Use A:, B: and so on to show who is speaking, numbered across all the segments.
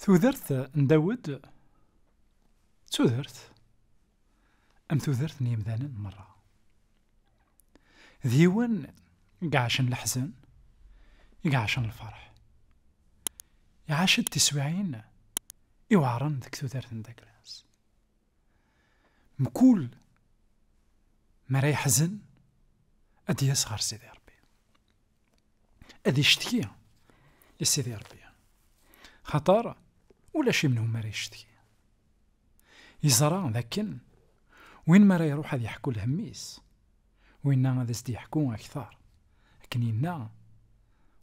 A: تودرت نداود تودرت أم تودرت نيمذانا مرة ديوان يعاشن الحزن يعاشن الفرح يعاشد تسويعين يوعرن ذك تودرت نداك الناس مكول ما راه يحزن أدي يصغر سيدي ربي أدي يشتكي يا سيدي ربي خطر ولا شي منهم ما راه يشتكي يزرع ذاكن وين ما راه يروح هذا يحكوا الهميس وين هذا سدي يحكوا أكثر لكن ينا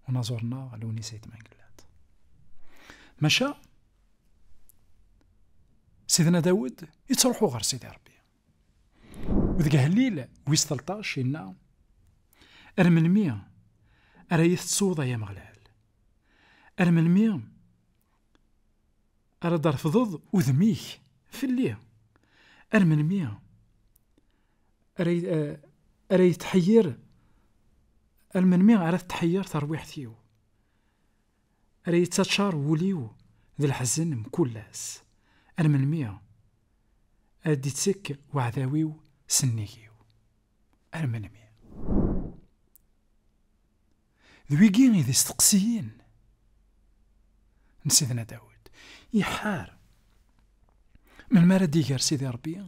A: ونزورنا لو نسيت ما قلات مشى سيدنا داود يتروحوا غير سيدي ربي وذاك الليل ويس 13 ينا أرمن مية أريث تصوضا يا مغلال أرمن مية أرى درفضض وذميك في الليل أرمن مية أري تحير أرمن مية أرى تحير ترويحتيو أري تتشار وليو ذي الحزن مكلاس أرمن مية أدي تسك وعذاويو سنيكيو أرمن مية ذويقين إذا استقسيين نسيدنا داود يحار من مرة ديجار سيدي ربي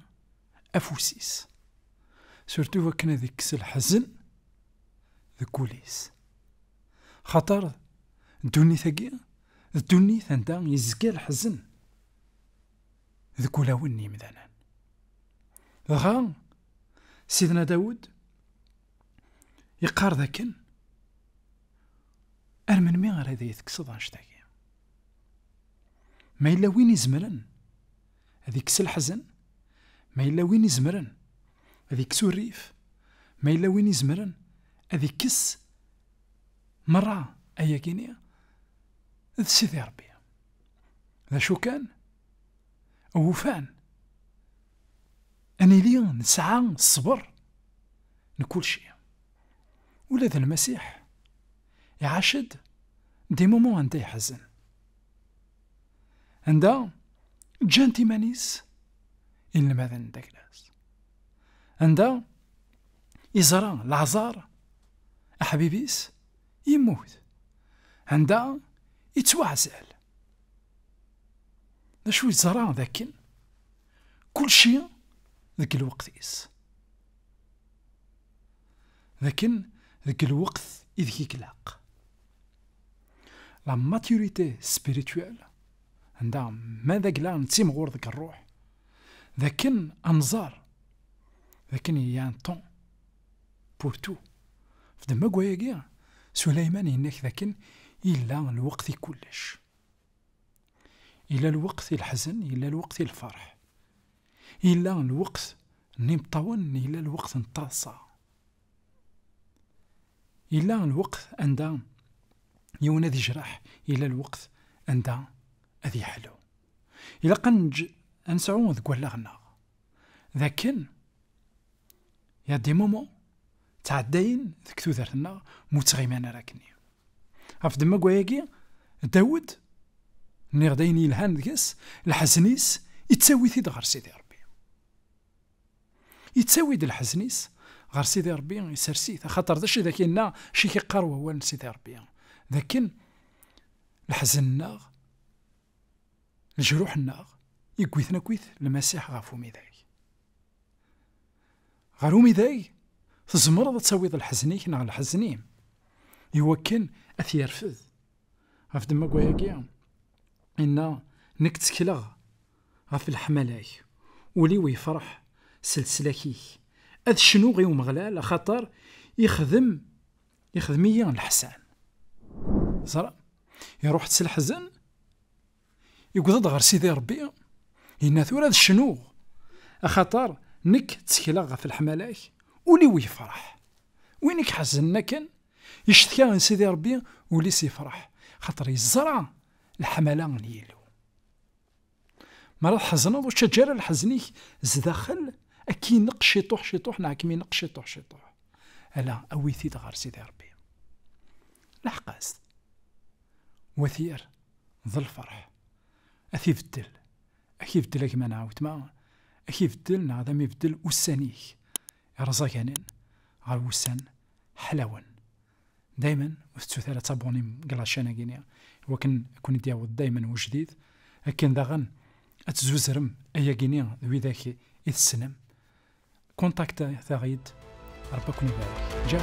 A: أفوسيس سورتو وكنا ذيك الحزن ذي كوليس خطر الدوني ثقي الدوني ثندا يزكى الحزن ذي كولاوني مثلا غا سيدنا داود يقار ذاكن أرمن مي غير هذا يتكسض عنشتاكي ما إلا وين يزمرن هذيك الحزن ما إلا وين يزمرن هذيك الريف ما إلا وين يزمرن هذيك كس مرة أيا كينيا ذا سيدي ربي ذا شو كان وفان أني لي نسعى الصبر نكل شيء ولا ذا المسيح يعاشد دي مومون عنده يحزن عندها جانتي مانيس إلا ماذا نداك ناس عندها يزرع العزار أحبيبيس يموت عندها يتوعزل ذا شو يزرع ذاكن كل شيء ذاك الوقت لكن ذاك الوقت إذ يكلاق لا ماتوريتي سبيريتوال عندها ماذا قلا نتيم غور ذاك الروح ذاكن أنظار ذاكن يان طون بور تو في دما قوايا سليمان ينك ذاكن إلا الوقت كلش إلا الوقت الحزن إلا الوقت الفرح إلا الوقت نمطون إلا الوقت نطاسا إلا الوقت عندها يونا ذي جراح إلا الوقت عندها أذي حلو إلا قنج أنسعون ذك ولا غنا ذاكن يا دي مومون تعدين ذك تودرتنا متغيمان راكني عرف دما قواياكي داود ني غداين يلهان ذكس الحزنيس يتساوي ثيد غير سيدي ربي يتساوي د الحزنيس غير سيدي ربي يسرسيت خاطر داش إذا كاين شي كيقار هو سيدي ربي لكن الحزن ناغ الجروح الناغ يكويثنا كويث المسيح غافو ميداي غارو ميداي تزمر تساوي الحزنيك ناغ الحزنين يوكن أثير فذ غاف دما قواياكي إنا نك تكلاغ غاف الحملاي ولي ويفرح سلسلكيك أذ شنو غيو مغلال خاطر يخدم إياه الحسان زرا يروح تسل حزن يقصد غير سيدي ربي إنا ثورة شنو خاطر نك تكلاغ في الحملاي ولي ويفرح وينك حزننا كان يشتكى من سيدي ربي ولي سيفرح خاطر يزرع الحملة نيلو مرات حزنوض وشجر الحزنيك زداخل أكي نقش شيطوح نعكمي نقش شيطوح ألا أويثي تغار سيدي ربي لحقاس وثير ذا الفرح أثي بدل أكي بدل كما نعاود ما أكي بدل نعظم يبدل وسانيك رزا كانين غير وسان حلاون دايما وثلاثة تابوني قلاشانا كينيا وكن كون دياود دايما وجديد لكن داغن أتزوزرم أيا كينيا ذوي ذاك السنم كونتاكتا ثاغيد ربكم يبارك جاء